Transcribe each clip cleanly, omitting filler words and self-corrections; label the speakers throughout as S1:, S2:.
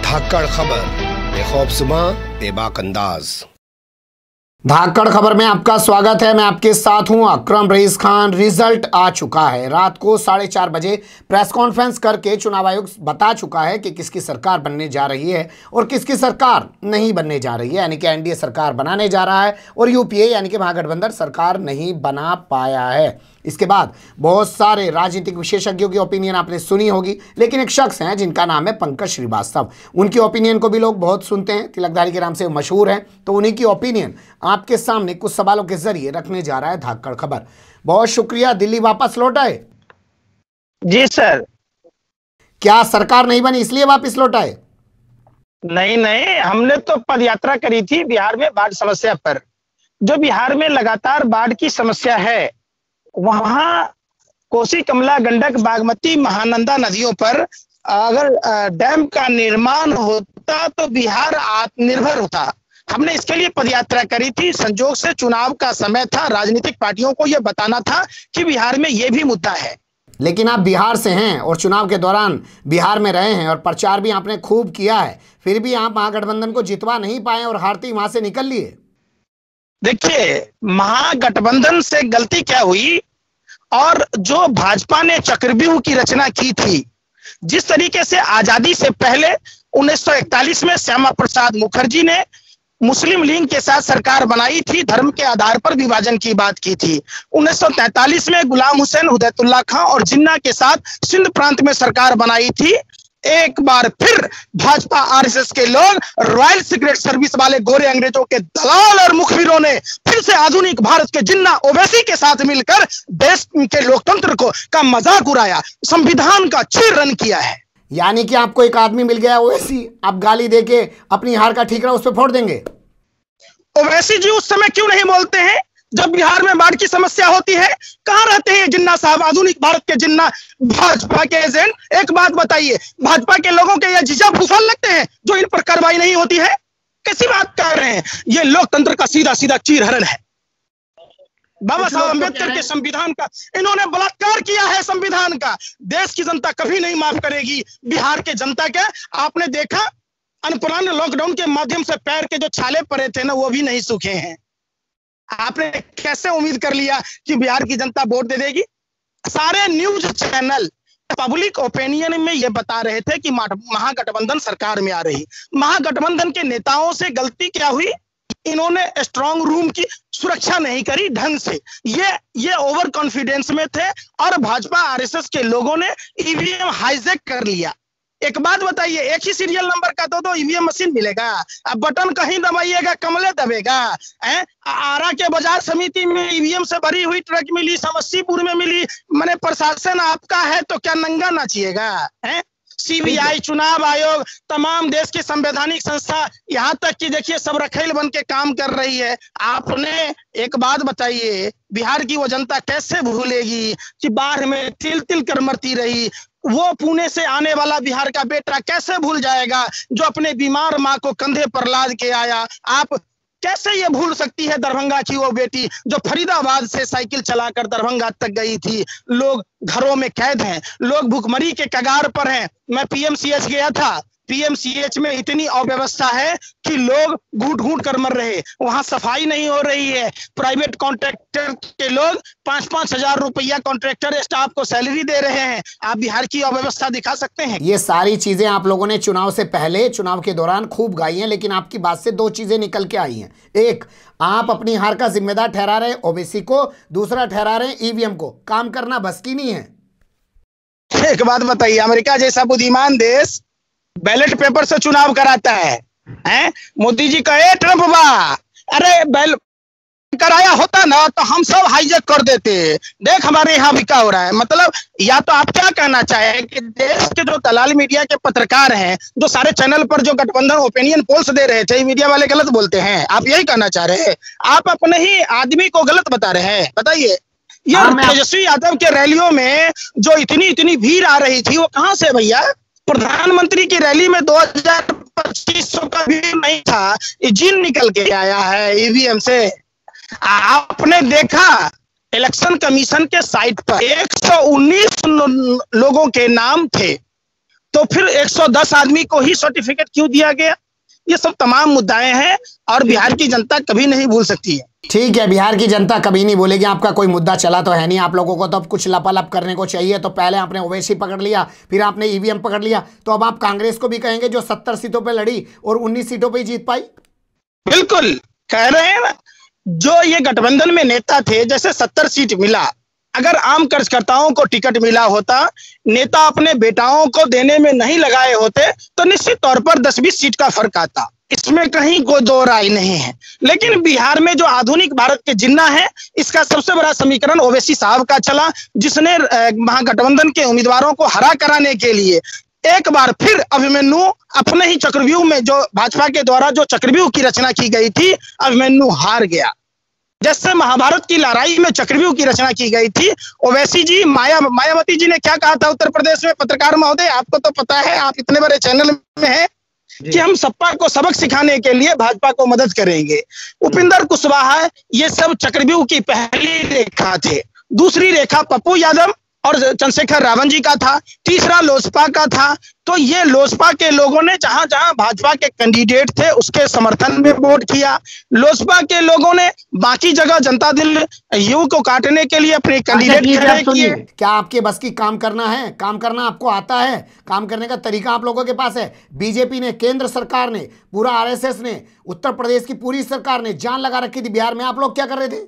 S1: धाकड़ खबर, बेखौफजुमा बेबाक अंदाज।
S2: धाकड़ खबर में आपका स्वागत है। मैं आपके साथ हूं अकरम रईस खान। रिजल्ट आ चुका है। रात को 4:30 बजे प्रेस कॉन्फ्रेंस करके चुनाव आयोग बता चुका है कि किसकी सरकार बनने जा रही है और किसकी सरकार नहीं बनने जा रही है। यानी कि एनडीए सरकार बनाने जा रहा है और यूपीए यानी कि महागठबंधन सरकार नहीं बना पाया है। इसके बाद बहुत सारे राजनीतिक विशेषज्ञों की ओपिनियन आपने सुनी होगी, लेकिन एक शख्स हैं जिनका नाम है पंकज श्रीवास्तव। उनकी ओपिनियन को भी लोग बहुत सुनते हैं, तिलकधारी के नाम से मशहूर हैं। तो उन्हीं की ओपिनियन आपके सामने कुछ सवालों के जरिए रखने जा रहा है धाकड़ खबर। बहुत शुक्रिया। दिल्ली वापस लौट आए?
S3: जी सर।
S2: क्या सरकार नहीं बनी इसलिए वापस लौट आए?
S3: नहीं, हमने तो पदयात्रा करी थी बिहार में बाढ़ समस्या पर। जो बिहार में लगातार बाढ़ की समस्या है, वहां कोसी, कमला, गंडक, बागमती, महानंदा नदियों पर अगर डैम का निर्माण होता तो बिहार आत्मनिर्भर होता। हमने इसके लिए पदयात्रा करी थी। संजोग से चुनाव का समय था, राजनीतिक पार्टियों को यह बताना था कि बिहार में यह भी मुद्दा है।
S2: लेकिन आप बिहार से हैं और चुनाव के दौरान बिहार में रहे हैं और प्रचार भी आपने खूब किया है, फिर भी आप महागठबंधन को जितवा नहीं पाए और हारती वहां से निकल लिए।
S3: देखिए, महागठबंधन से गलती क्या हुई और जो भाजपा ने चक्रव्यूह की रचना की थी, जिस तरीके से आजादी से पहले 1941 में श्यामा प्रसाद मुखर्जी ने मुस्लिम लीग के साथ सरकार बनाई थी, धर्म के आधार पर विभाजन की बात की थी। 1943 में गुलाम हुसैन, हुदैतुल्लाह खां और जिन्ना के साथ सिंध प्रांत में सरकार बनाई थी। एक बार फिर भाजपा आरएसएस के लोग, रॉयल सीक्रेट सर्विस वाले गोरे अंग्रेजों के दलाल और मुखबिरों ने फिर से आधुनिक भारत के जिन्ना ओवैसी के साथ मिलकर देश के लोकतंत्र को का मजाक उड़ाया, संविधान का चीरहरण किया है।
S2: यानी कि आपको एक आदमी मिल गया ओवैसी, आप गाली देके अपनी हार का ठीकरा उस पर फोड़ देंगे।
S3: ओवैसी जी उस समय क्यों नहीं बोलते हैं जब बिहार में बाढ़ की समस्या होती है? कहां रहते हैं जिन्ना साहब, आधुनिक भारत के जिन्ना, भाजपा के एजेंट? एक बात बताइए, भाजपा के लोगों के ये जीजा फूफा लगते हैं जो इन पर कार्रवाई नहीं होती है? कैसी बात कर रहे हैं? ये लोकतंत्र का सीधा सीधा चीरहरण है। बाबा साहब अम्बेडकर के संविधान का इन्होंने बलात्कार किया है। संविधान का देश की जनता कभी नहीं माफ करेगी। बिहार के जनता के आपने देखा, अनप्लान्ड लॉकडाउन के माध्यम से पैर के जो छाले पड़े थे ना, वो भी नहीं सूखे हैं। आपने कैसे उम्मीद कर लिया कि बिहार की जनता वोट दे देगी? सारे न्यूज चैनल पब्लिक ओपिनियन में ये बता रहे थे कि महागठबंधन सरकार में आ रही। महागठबंधन के नेताओं से गलती क्या हुई? इन्होंने स्ट्रांग रूम की सुरक्षा नहीं करी ढंग से। ये ओवर कॉन्फिडेंस में थे और भाजपा आरएसएस के लोगों ने ईवीएम हाईजैक कर लिया। एक बात बताइए, एक ही सीरियल नंबर का दो ईवीएम मशीन मिलेगा? अब बटन कहीं दबाइएगा, कमले दबेगा। आरा के बाजार समिति में ईवीएम से भरी हुई ट्रक मिली, समस्तीपुर में मिली। मैंने प्रशासन आपका है तो क्या नंगा नाचिएगा? सीबीआई, चुनाव आयोग, तमाम देश की संवैधानिक संस्था, यहाँ तक कि देखिए सब रखेल बन के काम कर रही है। आपने एक बात बताइए, बिहार की वो जनता कैसे भूलेगी कि बाढ़ में तिल तिल कर मरती रही? वो पुणे से आने वाला बिहार का बेटा कैसे भूल जाएगा जो अपने बीमार माँ को कंधे पर लाद के आया? आप कैसे ये भूल सकती है दरभंगा की वो बेटी जो फरीदाबाद से साइकिल चलाकर दरभंगा तक गई थी? लोग घरों में कैद हैं, लोग भूखमरी के कगार पर हैं। मैं पीएमसीएच गया था, पीएमसीएच में इतनी अव्यवस्था है कि लोग घूट घूट कर मर रहे। वहां सफाई नहीं हो रही है। प्राइवेट कॉन्ट्रैक्टर के लोग 5-5 हजार रुपया कॉन्ट्रैक्टर स्टाफ को सैलरी दे रहे हैं। आप बिहार की अव्यवस्था दिखा सकते हैं?
S2: ये सारी चीजें आप लोगों ने चुनाव से पहले, चुनाव के दौरान खूब गाई हैं, लेकिन आपकी बात से दो चीजें निकल के आई हैं। एक, आप अपनी हार का जिम्मेदार ठहरा रहे ओबीसी को, दूसरा ठहरा रहे ईवीएम को। काम करना बस की नहीं है।
S3: एक बात बताइए, अमेरिका जैसा बुद्धिमान देश बैलेट पेपर से चुनाव कराता है? मोदी जी कहे ट्रंप बा, अरे बैल कराया होता ना तो हम सब हाईजैक कर देते। देख हमारे यहाँ भी क्या हो रहा है। मतलब या तो आप क्या कहना चाहें कि देश के जो दलाल मीडिया के पत्रकार हैं, जो सारे चैनल पर जो गठबंधन ओपिनियन पोल्स दे रहे थे, मीडिया वाले गलत बोलते हैं? आप यही कहना चाह रहे हैं? आप अपने ही आदमी को गलत बता रहे हैं? बताइए, ये तेजस्वी यादव के रैलियों में जो इतनी भीड़ आ रही थी, वो कहाँ से भैया? प्रधानमंत्री की रैली में 2500 का भीड़ नहीं था, जिन निकल के आया है ईवीएम से। आपने देखा इलेक्शन कमीशन के साइट पर 119 लोगों के नाम थे तो फिर 110 आदमी को ही सर्टिफिकेट क्यों दिया गया? ये सब तमाम मुद्दाएं हैं और बिहार की जनता कभी नहीं भूल सकती है।
S2: ठीक है, बिहार की जनता कभी नहीं बोलेगी। आपका कोई मुद्दा चला तो है नहीं, आप लोगों को तो अब कुछ लपालप करने को चाहिए। तो पहले आपने ओवैसी पकड़ लिया, फिर आपने ईवीएम पकड़ लिया, तो अब आप कांग्रेस को भी कहेंगे जो 70 सीटों पे लड़ी और 19 सीटों पे ही जीत पाई।
S3: बिल्कुल कह रहे हैं ना, जो ये गठबंधन में नेता थे, जैसे 70 सीट मिला, अगर आम कर्जकर्ताओं को टिकट मिला होता, नेता अपने बेटाओं को देने में नहीं लगाए होते, तो निश्चित तौर पर 10-20 सीट का फर्क आता, इसमें कहीं कोई दो राय नहीं है। लेकिन बिहार में जो आधुनिक भारत के जिन्ना है, इसका सबसे बड़ा समीकरण ओवैसी साहब का चला, जिसने महागठबंधन के उम्मीदवारों को हरा कराने के लिए एक बार फिर अभिमन्यु अपने ही चक्रव्यूह में, जो भाजपा के द्वारा जो चक्रव्यूह की रचना की गई थी, अभिमन्यु हार गया। जैसे महाभारत की लड़ाई में चक्रव्यूह की रचना की गई थी, ओवैसी जी, मायावती जी ने क्या कहा था उत्तर प्रदेश में? पत्रकार महोदय, आपको तो पता है, आप इतने बड़े चैनल में हैं कि हम सपा को सबक सिखाने के लिए भाजपा को मदद करेंगे। उपेंद्र कुशवाहा, ये सब चक्रव्यूह की पहली रेखा थे। दूसरी रेखा पप्पू यादव और चंद्रशेखर रावण जी का था, तीसरा लोजपा का था। तो ये लोजपा के लोगों ने जहां जहां भाजपा के कैंडिडेट थे उसके समर्थन में वोट किया। लोजपा के लोगों ने बाकी जगह जनता दिल यू को काटने के लिए अपने कैंडिडेट खड़े किए।
S2: क्या आपके बस की काम करना है? काम करना आपको आता है? काम करने का तरीका आप लोगों के पास है? बीजेपी ने, केंद्र सरकार ने, पूरा आरएसएस ने, उत्तर प्रदेश की पूरी सरकार ने जान लगा रखी थी बिहार में, आप लोग क्या कर रहे थे?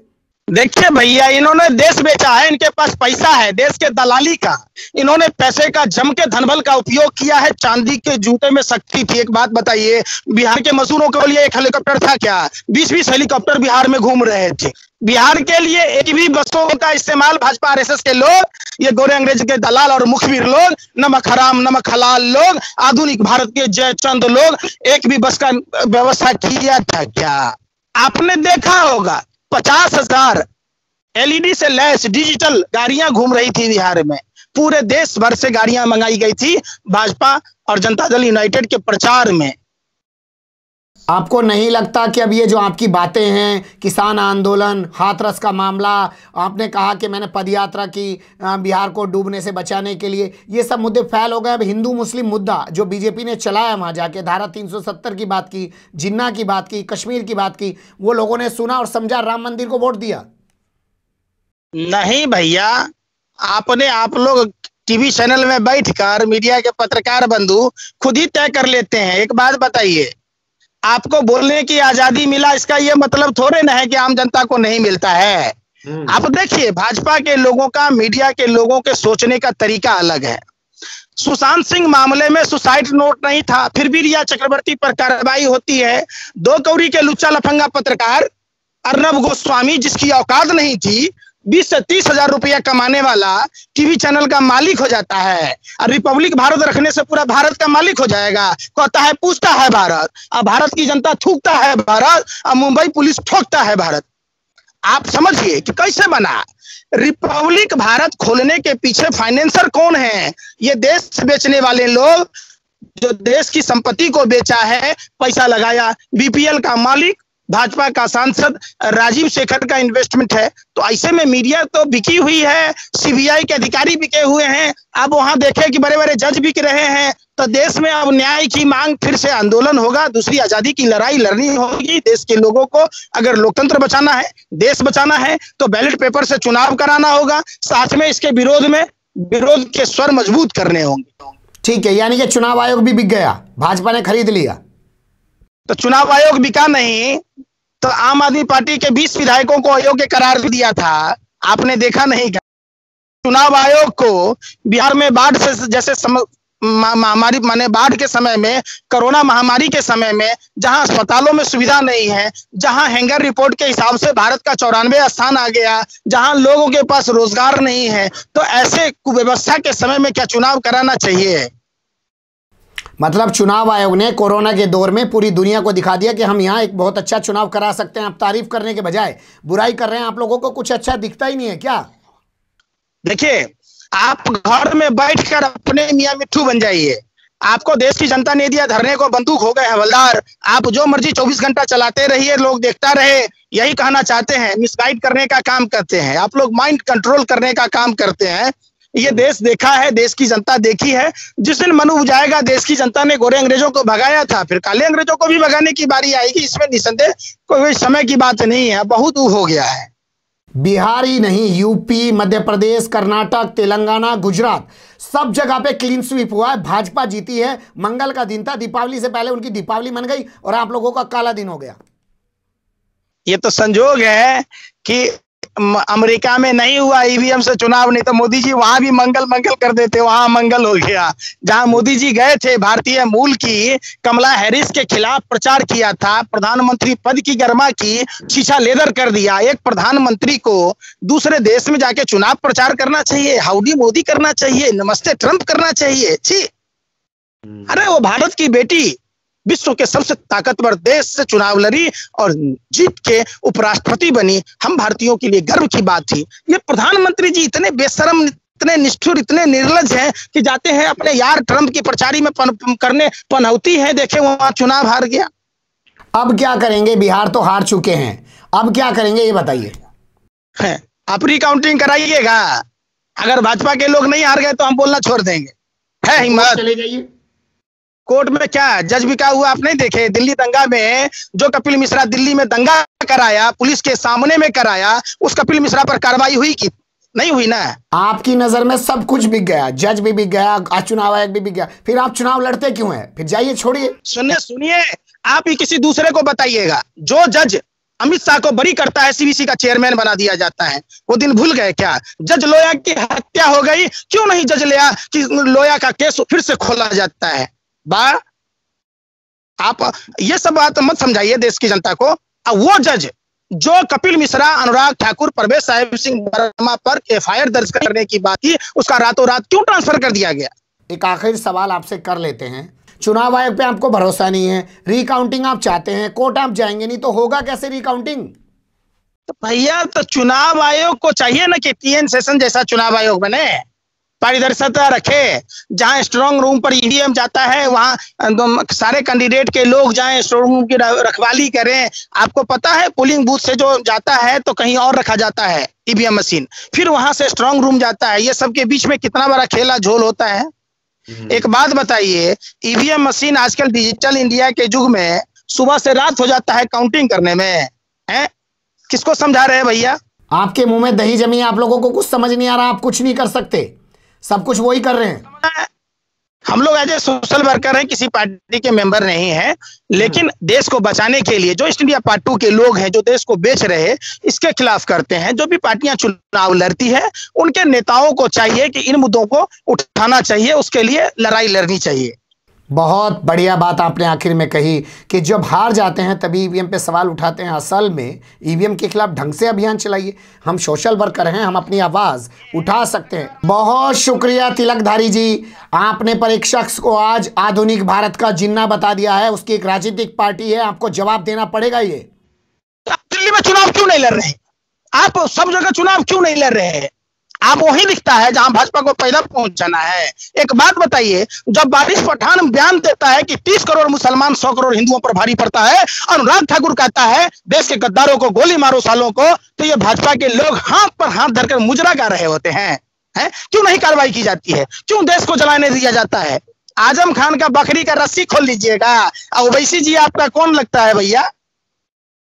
S3: देखिए भैया, इन्होंने देश बेचा है, इनके पास पैसा है देश के दलाली का। इन्होंने पैसे का जम के धनबल का उपयोग किया है। चांदी के जूते में शक्ति थी। एक बात बताइए, बिहार के मजदूरों के लिए एक हेलीकॉप्टर था क्या? 20-20 हेलीकॉप्टर बिहार में घूम रहे थे। बिहार के लिए एक भी बसों का इस्तेमाल भाजपा आरएसएस के लोग, ये गोरे अंग्रेज के दलाल और मुखबिर लोग, नमक हराम नमक हलाल लोग, आधुनिक भारत के जयचंद लोग, एक भी बस का व्यवस्था किया था क्या? आपने देखा होगा 50,000 एलईडी से लैस डिजिटल गाड़ियां घूम रही थी बिहार में। पूरे देश भर से गाड़ियां मंगाई गई थी भाजपा और जनता दल यूनाइटेड के प्रचार में।
S2: आपको नहीं लगता कि अब ये जो आपकी बातें हैं, किसान आंदोलन, हाथरस का मामला, आपने कहा कि मैंने पदयात्रा की बिहार को डूबने से बचाने के लिए, ये सब मुद्दे फैल हो गए? अब हिंदू मुस्लिम मुद्दा जो बीजेपी ने चलाया वहां जाके, धारा 370 की बात की, जिन्ना की बात की, कश्मीर की बात की, वो लोगों ने सुना और समझा, राम मंदिर को वोट दिया?
S3: नहीं भैया, आप लोग टीवी चैनल में बैठकर मीडिया के पत्रकार बंधु खुद ही तय कर लेते हैं। एक बात बताइए, आपको बोलने की आजादी मिला, इसका ये मतलब थोड़े ना है कि आम जनता को नहीं मिलता है। आप देखिए, भाजपा के लोगों का, मीडिया के लोगों के सोचने का तरीका अलग है। सुशांत सिंह मामले में सुसाइड नोट नहीं था, फिर भी रिया चक्रवर्ती पर कार्रवाई होती है। 2 कौड़ी के लुच्चा लफंगा पत्रकार अर्नब गोस्वामी, जिसकी औकात नहीं थी, 20 से 30 हजार रुपया कमाने वाला टीवी चैनल का मालिक हो जाता है। और रिपब्लिक भारत रखने से पूरा भारत का मालिक हो जाएगा। कहता है पूछता है भारत, अब भारत की जनता थूकता है भारत, अब मुंबई पुलिस ठोकता है भारत। आप समझिए कि कैसे बना। रिपब्लिक भारत खोलने के पीछे फाइनेंसर कौन है? ये देश बेचने वाले लोग, जो देश की संपत्ति को बेचा है, पैसा लगाया। बीपीएल का मालिक भाजपा का सांसद राजीव शेखर का इन्वेस्टमेंट है। तो ऐसे में मीडिया तो बिकी हुई है, सीबीआई के अधिकारी बिके हुए हैं। अब वहां देखे कि बड़े बड़े जज बिक रहे हैं। तो देश में अब न्याय की मांग, फिर से आंदोलन होगा, दूसरी आजादी की लड़ाई लड़नी होगी। देश के लोगों को अगर लोकतंत्र बचाना है, देश बचाना है, तो बैलेट पेपर से चुनाव कराना होगा। साथ में इसके विरोध के स्वर मजबूत करने होंगे।
S2: ठीक है, यानी कि चुनाव आयोग भी बिक गया, भाजपा ने खरीद लिया।
S3: तो चुनाव आयोग बिका नहीं तो आम आदमी पार्टी के 20 विधायकों को अयोग्य करार दिया था, आपने देखा नहीं क्या? चुनाव आयोग को बिहार में बाढ़ से, जैसे महामारी माने बाढ़ के समय में, कोरोना महामारी के समय में, जहां अस्पतालों में सुविधा नहीं है, जहां हैंगर रिपोर्ट के हिसाब से भारत का 94वां स्थान आ गया, जहां लोगों के पास रोजगार नहीं है, तो ऐसे कुव्यवस्था के समय में क्या चुनाव कराना चाहिए?
S2: मतलब चुनाव आयोग ने कोरोना के दौर में पूरी दुनिया को दिखा दिया कि हम यहाँ एक बहुत अच्छा चुनाव करा सकते हैं। आप तारीफ करने के बजाय बुराई कर रहे हैं। आप लोगों को कुछ अच्छा दिखता ही नहीं है क्या?
S3: देखिए, आप घर में बैठकर अपने मियां मिट्ठू बन जाइए। आपको देश की जनता ने दिया धरने को, बंदूक हो गए हवलदार। आप जो मर्जी 24 घंटा चलाते रहिए, लोग देखता रहे, यही कहना चाहते हैं। मिसगाइड करने का काम करते हैं आप लोग, माइंड कंट्रोल करने का काम करते हैं। ये देश देखा है, देश की जनता देखी है। जिस दिन मन उब जाएगा, देश की जनता ने गोरे अंग्रेजों को भगाया था, फिर काले अंग्रेजों को भी भगाने की बारी आएगी। इसमें निसंदेह कोई समय की बात नहीं है, बहुत ऊब हो गया है।
S2: बिहार ही नहीं, यूपी, मध्य प्रदेश, कर्नाटक, तेलंगाना, गुजरात, सब जगह पे क्लीन स्वीप हुआ है। भाजपा जीती है। मंगल का दिन था, दीपावली से पहले उनकी दीपावली मन गई और आप लोगों का काला दिन हो गया।
S3: ये तो संजोग है कि अमेरिका में नहीं हुआ ईवीएम से चुनाव, नहीं तो मोदी जी वहां भी मंगल मंगल कर देते, वहां मंगल हो गया। जहां मोदी जी गए थे, भारतीय मूल की कमला हैरिस के खिलाफ प्रचार किया था, प्रधानमंत्री पद की गर्मा की शीशा लेदर कर दिया। एक प्रधानमंत्री को दूसरे देश में जाके चुनाव प्रचार करना चाहिए, हाउडी मोदी करना चाहिए, नमस्ते ट्रंप करना चाहिए। छी, अरे वो भारत की बेटी विश्व के सबसे ताकतवर देश से चुनाव लड़ी और जीत के उपराष्ट्रपति बनी। हम भारतीयों के लिए गर्व की बात थी। ये प्रधानमंत्री जी इतने बेशरम, इतने निष्ठुर, इतने निर्लज हैं कि जाते हैं अपने यार ट्रंप की प्रचारी में करने पनौती है। देखे वहां चुनाव हार गया।
S2: अब क्या करेंगे? बिहार तो हार चुके हैं, अब क्या करेंगे ये बताइए।
S3: आप रिकाउंटिंग कराइएगा? अगर भाजपा के लोग नहीं हार गए तो हम बोलना छोड़ देंगे। है हिम्मत?
S2: चले जाइए
S3: कोर्ट में। क्या जज भी क्या हुआ आप नहीं देखे? दिल्ली दंगा में जो कपिल मिश्रा दिल्ली में दंगा कराया, पुलिस के सामने में कराया, उस कपिल मिश्रा पर कार्रवाई हुई कि नहीं हुई ना?
S2: आपकी नजर में सब कुछ बिक गया, जज भी बिक गया, चुनाव आयोग भी बिक गया, फिर आप चुनाव लड़ते क्यों हैं? फिर जाइए, छोड़िए।
S3: सुनिए, आप ही किसी दूसरे को बताइएगा। जो जज अमित शाह को बरी करता है, सीबीसी का चेयरमैन बना दिया जाता है, वो दिन भूल गए क्या? जज लोया की हत्या हो गई, क्यों नहीं जज लिया कि लोया का केस फिर से खोला जाता है? आप ये सब बात मत समझाइए देश की जनता को। वो जज जो कपिल मिश्रा, अनुराग ठाकुर, परवेश साहिब सिंह वर्मा पर एफआईआर दर्ज करने की बात थी, उसका रातों रात क्यों ट्रांसफर कर दिया गया?
S2: एक आखिरी सवाल आपसे कर लेते हैं। चुनाव आयोग पे आपको भरोसा नहीं है, रिकाउंटिंग आप चाहते हैं, कोर्ट आप जाएंगे नहीं, तो होगा कैसे रिकाउंटिंग?
S3: तो भैया, तो चुनाव आयोग को चाहिए ना कि टीएन सेशन जैसा चुनाव आयोग बने, पारदर्शिता रखे। जहां स्ट्रांग रूम पर ईवीएम जाता है, वहां सारे कैंडिडेट के लोग जाएं, स्ट्रांग रूम की रखवाली करें। आपको पता है पोलिंग बूथ से जो जाता है तो कहीं और रखा जाता है ईवीएम मशीन, फिर वहां से स्ट्रांग रूम जाता है। ये सब के बीच में कितना बड़ा खेला झोल होता है। एक बात बताइए, ईवीएम मशीन आजकल डिजिटल इंडिया के युग में सुबह से रात हो जाता है काउंटिंग करने में, है? किसको समझा रहे हैं भैया?
S2: आपके मुंह में दही जमी, आप लोगों को कुछ समझ नहीं आ रहा, आप कुछ नहीं कर सकते, सब कुछ वही कर रहे हैं।
S3: हम लोग एज ए सोशल वर्कर हैं, किसी पार्टी के मेंबर नहीं हैं, लेकिन देश को बचाने के लिए जो ईस्ट इंडिया पार्ट 2 के लोग हैं, जो देश को बेच रहे हैं, इसके खिलाफ करते हैं। जो भी पार्टियां चुनाव लड़ती है, उनके नेताओं को चाहिए कि इन मुद्दों को उठाना चाहिए, उसके लिए लड़ाई लड़नी चाहिए।
S2: बहुत बढ़िया बात आपने आखिर में कही कि जब हार जाते हैं तभी ईवीएम पे सवाल उठाते हैं। असल में ईवीएम के खिलाफ ढंग से अभियान चलाइए। हम सोशल वर्कर हैं, हम अपनी आवाज़ उठा सकते हैं। बहुत शुक्रिया तिलकधारी जी, आपने पर एक शख्स को आज आधुनिक भारत का जिन्ना बता दिया है। उसकी एक राजनीतिक पार्टी है, आपको जवाब देना पड़ेगा। ये
S3: दिल्ली में चुनाव क्यों नहीं लड़ रहे? आप सब जगह चुनाव क्यों नहीं लड़ रहे हैं? आप वही दिखता है जहां भाजपा को पैदा पहुंचाना है। एक बात बताइए, जब बारिश पठान बयान देता है कि 30 करोड़ मुसलमान 100 करोड़ हिंदुओं पर भारी पड़ता है, अनुराग ठाकुर कहता है देश के गद्दारों को गोली मारो सालों को, तो ये भाजपा के लोग हाथ पर हाथ धरकर मुजरा गा रहे होते हैं। क्यों नहीं कार्रवाई की जाती है? क्यों देश को जलाने दिया जाता है? आजम खान का बकरी का रस्सी खोल लीजिएगा। ओवैसी जी आपका कौन लगता है भैया?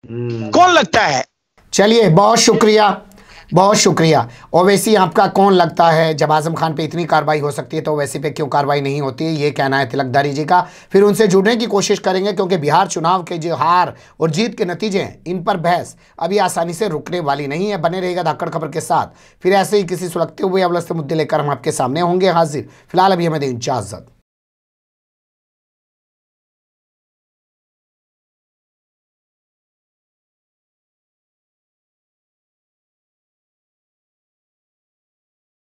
S3: कौन लगता है?
S2: चलिए, बहुत शुक्रिया, बहुत शुक्रिया। ओवैसी आपका कौन लगता है? जब आजम खान पे इतनी कार्रवाई हो सकती है तो ओवैसी पे क्यों कार्रवाई नहीं होती है, ये कहना है तिलकधारी जी का। फिर उनसे जुड़ने की कोशिश करेंगे, क्योंकि बिहार चुनाव के जो हार और जीत के नतीजे हैं, इन पर बहस अभी आसानी से रुकने वाली नहीं है। बने रहेगा धाकड़ खबर के साथ। फिर ऐसे ही किसी सुलगते हुए अवलस्त मुद्दे लेकर हम आपके सामने होंगे हाजिर। फिलहाल अभी हमें दें इजाजत।